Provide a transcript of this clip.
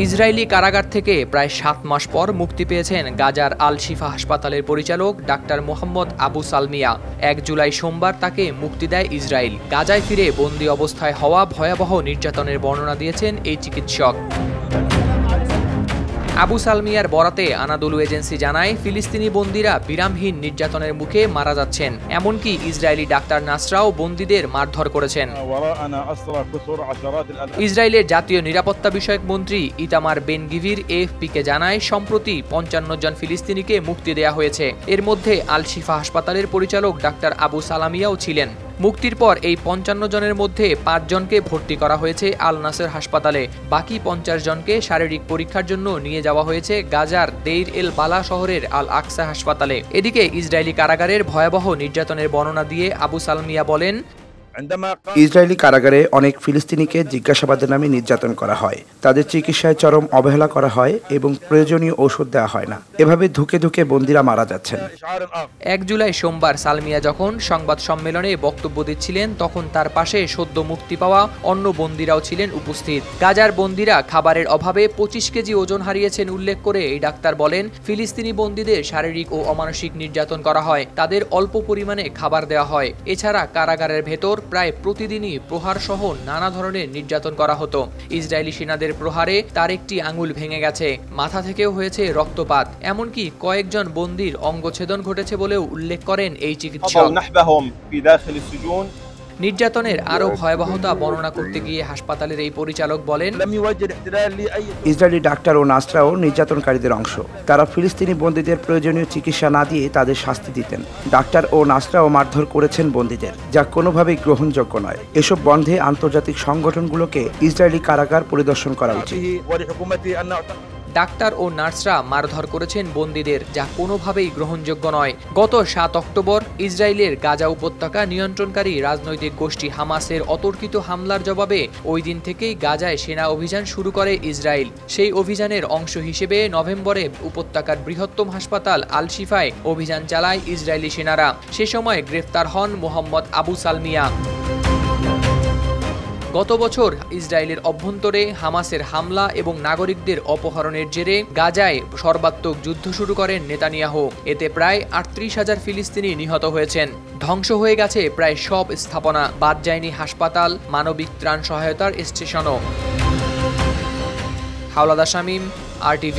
Israeli কারাগার থেকে প্রায় ৭ মাস পর মুক্তি পেয়েছেন গাজার আল শিফা হাসপাতালের পরিচালক ডাক্তার মোহাম্মদ আবু সালমিয়া। ১ জুলাই সোমবার তাকে মুক্তি দেয় ইসরায়েল। গাজায় ফিরে বন্দি অবস্থায় হওয়া ভয়াবহ নির্যাতনের বর্ণনা দিয়েছেন এই চিকিৎসক। আবু সালমিয়ার বরাতে আনাদোলু এজেন্সি জানায়, ফিলিস্তিনি বন্দীরা বিরামহীন নির্যাতনের মুখে মারা যাচ্ছেন। এমনকি ইসরায়েলি ডাক্তার নাসরাও বন্দীদের মারধর করেছেন। ইসরায়েলের জাতীয় নিরাপত্তা বিষয়ক মন্ত্রী ইতামার বেন গিভির এএফপিকে জানায়, সম্প্রতি ৫৫ জন ফিলিস্তিনিকে মুক্তি দেয়া হয়েছে। এর মধ্যে আল শিফা হাসপাতালের পরিচালক ডাক্তার আবু সালামিয়াও ছিলেন। মুক্তির পর এই ৫৫ জনের মধ্যে ৫ জনকে ভর্তি করা হয়েছে আল নাসের হাসপাতালে। বাকি ৫০ জনকে শারীরিক পরীক্ষার জন্য নিয়ে যাওয়া হয়েছে গাজার দেইর এল বালা শহরের আল আকসা হাসপাতালে। এদিকে ইসরায়েলি কারাগারের ভয়াবহ নির্যাতনের বর্ণনা দিয়ে আবু সালমিয়া বলেন, ইসরায়েলি কারাগারে অনেক ফিলিস্তিনিকে জিজ্ঞাসাবাদের নামে নির্যাতন করা হয়, তাদের চিকিৎসায় চরম অবহেলা করা হয় এবং প্রয়োজনীয় ঔষধ দেওয়া হয় না। এভাবে ধুকে ধুকে বন্দীরা মারা যাচ্ছেন। ১ জুলাই সোমবার সালমিয়া যখন সংবাদ সম্মেলনে বক্তব্য দিচ্ছিলেন, তখন তার পাশে সদ্য মুক্তি পাওয়া অন্য বন্দীরাও ছিলেন উপস্থিত। গাজার বন্দীরা খাবারের অভাবে ২৫ কেজি ওজন হারিয়েছেন উল্লেখ করে এই ডাক্তার বলেন, ফিলিস্তিনি বন্দীদের শারীরিক ও অমানসিক নির্যাতন করা হয়, তাদের অল্প পরিমাণে খাবার দেওয়া হয়। এছাড়া কারাগারের ভেতর প্রায় প্রতিদিনই প্রহার সহ নানা ধরনের নির্যাতন করা হতো। ইসরায়েলি সেনাদের প্রহারে তার একটি আঙুল ভেঙে গেছে, মাথা থেকেও হয়েছে রক্তপাত। এমনকি কয়েকজন বন্দীর অঙ্গছেদন ঘটেছে বলেও উল্লেখ করেন এই চিকিৎসক। নির্যাতনের আরও ভয়াবহতা বর্ণনা করতে গিয়ে হাসপাতালের এই পরিচালক বলেন, ইসরায়েলি ডাক্তার ও নার্সরাও নির্যাতনকারীদের অংশ। তারা ফিলিস্তিনি বন্দীদের প্রয়োজনীয় চিকিৎসা না দিয়ে তাদের শাস্তি দিতেন। ডাক্তার ও নার্সরাও মারধর করেছেন বন্দীদের, যা কোনোভাবেই গ্রহণযোগ্য নয়। এসব বন্ধে আন্তর্জাতিক সংগঠনগুলোকে ইসরায়েলি কারাগার পরিদর্শন করা উচিত। ডাক্তার ও নার্সরা মারধর করেছেন বন্দীদের, যা কোনোভাবেই গ্রহণযোগ্য নয়। গত ৭ অক্টোবর ইসরায়েলের গাজা উপত্যকা নিয়ন্ত্রণকারী রাজনৈতিক গোষ্ঠী হামাসের অতর্কিত হামলার জবাবে ওই দিন থেকেই গাজায় সেনা অভিযান শুরু করে ইসরায়েল। সেই অভিযানের অংশ হিসেবে নভেম্বরে উপত্যকার বৃহত্তম হাসপাতাল আল শিফায় অভিযান চালায় ইসরায়েলি সেনারা। সে সময় গ্রেফতার হন মোহাম্মদ আবু সালমিয়া। গত বছর ইসরায়েলের অভ্যন্তরে হামাসের হামলা এবং নাগরিকদের অপহরণের জেরে গাজায় সর্বাত্মক যুদ্ধ শুরু করেন নেতানিয়াহু। এতে প্রায় ৩৮,০০০ ফিলিস্তিনি নিহত হয়েছেন। ধ্বংস হয়ে গেছে প্রায় সব স্থাপনা, বাদ যায়নি হাসপাতাল, মানবিক ত্রাণ সহায়তার স্টেশনও। হাওলাদার শামীম, RTV।